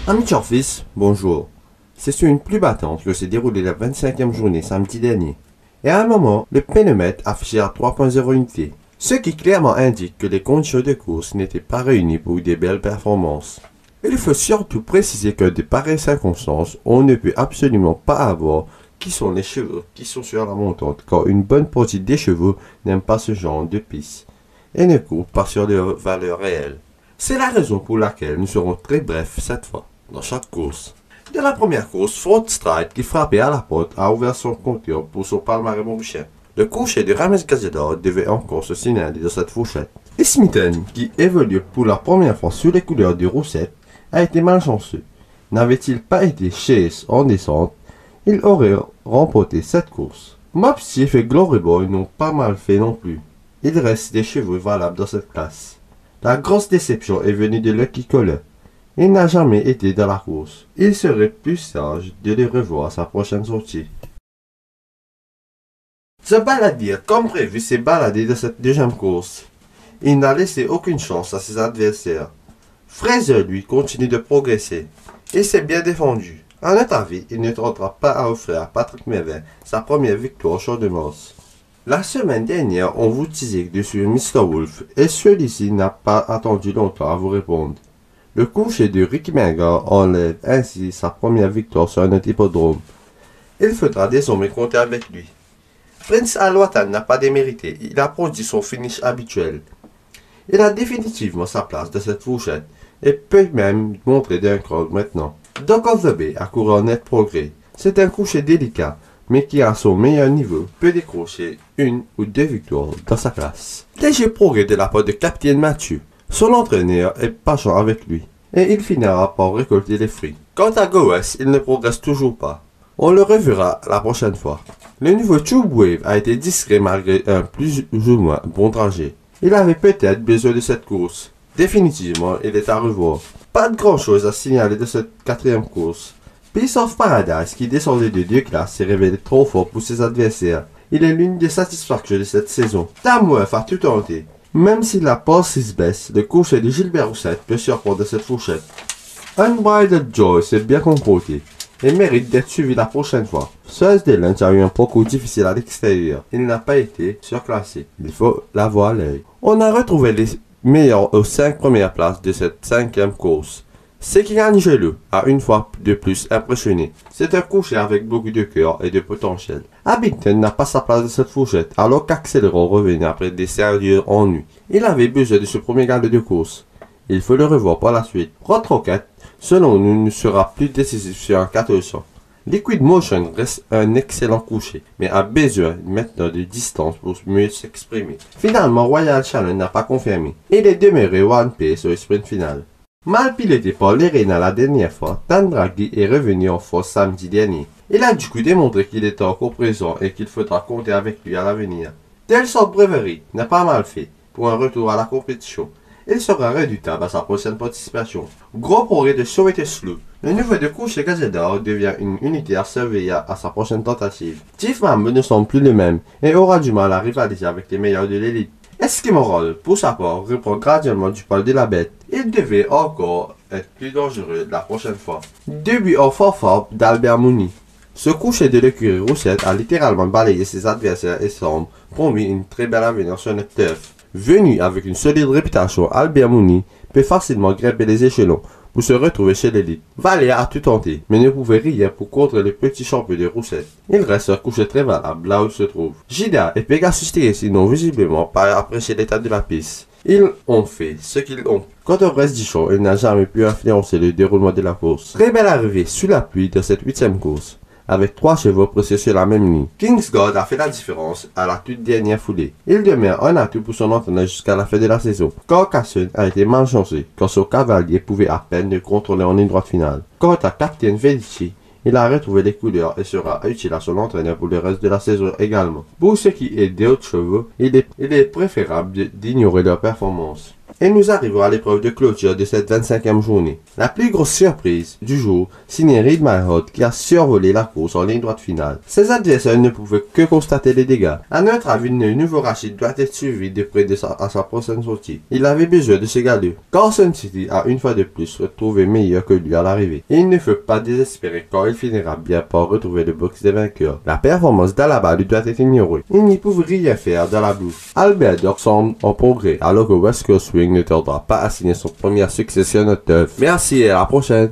Ami Turfis, bonjour. C'est sur une pluie battante que s'est déroulée la 25e journée samedi dernier. Et à un moment, le pénomètre affichait à 3.0 unités, ce qui clairement indique que les conditions de course n'étaient pas réunies pour des belles performances. Il faut surtout préciser que de pareilles circonstances, on ne peut absolument pas avoir qui sont les chevaux qui sont sur la montante, car une bonne partie des chevaux n'aiment pas ce genre de piste et ne courent pas sur leur valeur réelle. C'est la raison pour laquelle nous serons très brefs cette fois, dans chaque course. De la première course, Fort Stride, qui frappait à la porte, a ouvert son compteur pour son palmarès mauricien. Le coucher de Rames Gazador devait encore se signaler de cette fourchette. Et Smitten, qui évolue pour la première fois sous les couleurs du Roussette, a été malchanceux. N'avait-il pas été chasse en descente, il aurait remporté cette course. Mopsy et Glory Boy n'ont pas mal fait non plus. Il reste des chevaux valables dans cette classe. La grosse déception est venue de Lucky Collar. Il n'a jamais été dans la course. Il serait plus sage de le revoir à sa prochaine sortie. The Balladeer, comme prévu, s'est baladé de cette deuxième course. Il n'a laissé aucune chance à ses adversaires. Fraser, lui, continue de progresser. Il s'est bien défendu. À notre avis, il ne tentera pas à offrir à Patrick Mervyn sa première victoire au Champ de Mars. La semaine dernière, on vous disait dessus Mr. Wolf, et celui-ci n'a pas attendu longtemps à vous répondre. Le coucher de Ricky Menga enlève ainsi sa première victoire sur notre hippodrome. Il faudra désormais compter avec lui. Prince Alwatan n'a pas démérité, il a produit son finish habituel. Il a définitivement sa place dans cette fourchette, et peut même montrer d'un cran maintenant. Doc of the Bay a couru en net progrès. C'est un coucher délicat, mais qui à son meilleur niveau peut décrocher une ou deux victoires dans sa classe. Léger progrès de la part de Capitaine Mathieu. Son entraîneur est patient avec lui, et il finira par récolter les fruits. Quant à Goes, il ne progresse toujours pas. On le reverra la prochaine fois. Le nouveau Tube Wave a été discret malgré un plus ou moins bon trajet. Il avait peut-être besoin de cette course. Définitivement, il est à revoir. Pas de grand chose à signaler de cette quatrième course. Piece of Paradise, qui descendait de 2 classes, s'est révélé trop fort pour ses adversaires. Il est l'une des satisfactions de cette saison. Tamworth a tout tenté. Même si la passe baisse, le coucher de Gilbert Roussette peut surprendre cette fourchette. Unbridled Joy s'est bien comporté et mérite d'être suivi la prochaine fois. Seul Lunch a eu un parcours difficile à l'extérieur. Il n'a pas été surclassé. Il faut l'avoir à l'œil. On a retrouvé les meilleurs aux 5 premières places de cette 5e course. Seki Angelo a une fois de plus impressionné. C'est un coucher avec beaucoup de cœur et de potentiel. Abington n'a pas sa place de cette fourchette, alors qu'Acceleron revenait après des sérieux ennuis. Il avait besoin de ce premier galop de course. Il faut le revoir par la suite. Rot Rocket, selon nous, ne sera plus décisif sur un 400. Liquid Motion reste un excellent coucher, mais a besoin maintenant de distance pour mieux s'exprimer. Finalement, Royal Challenge n'a pas confirmé. Il est demeuré One Pace au sprint final. Mal piloté par l'Erena la dernière fois, Tandraghi est revenu en force samedi dernier. Il a du coup démontré qu'il était encore présent et qu'il faudra compter avec lui à l'avenir. Telsort Brewery n'a pas mal fait pour un retour à la compétition. Il sera redoutable à sa prochaine participation. Gros progrès de Soweto Slough. Le niveau de couche de Gazador devient une unité à surveiller à sa prochaine tentative. Chief Mambo ne semble plus le même et aura du mal à rivaliser avec les meilleurs de l'élite. Eskimoral, pour sa part, reprend graduellement du poil de la bête. Il devait encore être plus dangereux la prochaine fois. Début en forfort d'Albert Mooney. Ce coucher de l'écurie Roussette a littéralement balayé ses adversaires et semble promis une très belle avenir sur notre turf. Venu avec une solide réputation, Albert Mooney peut facilement grimper les échelons pour se retrouver chez l'élite. Valéa a tout tenté, mais ne pouvait rien pour contre le petit champion de Roussette. Il reste un coucher très valable là où il se trouve. Gida et Pegasus TSI n'ont visiblement pas apprécié l'état de la piste. Ils ont fait ce qu'ils ont. Quant au reste du champ, il n'a jamais pu influencer le déroulement de la course. Très belle arrivée sous la pluie de cette 8e course, avec 3 chevaux précieux sur la même ligne. Kingsguard a fait la différence à la toute dernière foulée. Il demeure un atout pour son entraîneur jusqu'à la fin de la saison. Carcassonne a été malchanceux, quand son cavalier pouvait à peine le contrôler en ligne droite finale. Quant à Captain Felici, il a retrouvé les couleurs et sera utile à son entraîneur pour le reste de la saison également. Pour ce qui est des autres chevaux, il est préférable d'ignorer leur performance. Et nous arrivons à l'épreuve de clôture de cette 25e journée. La plus grosse surprise du jour, signée Reed Myhold qui a survolé la course en ligne droite finale. Ses adversaires ne pouvaient que constater les dégâts. À notre avis, le nouveau Rashid doit être suivi de près à sa prochaine sortie. Il avait besoin de ce galop. Carson City a une fois de plus retrouvé meilleur que lui à l'arrivée. Et il ne faut pas désespérer quand il finira bien par retrouver le box des vainqueurs. La performance d'Alaba lui doit être ignorée. Il n'y pouvait rien faire dans la boue. Albert Dock semble en progrès alors que West Coast Swing ne tardera pas à signer son premier succession au teuf. Merci et à la prochaine.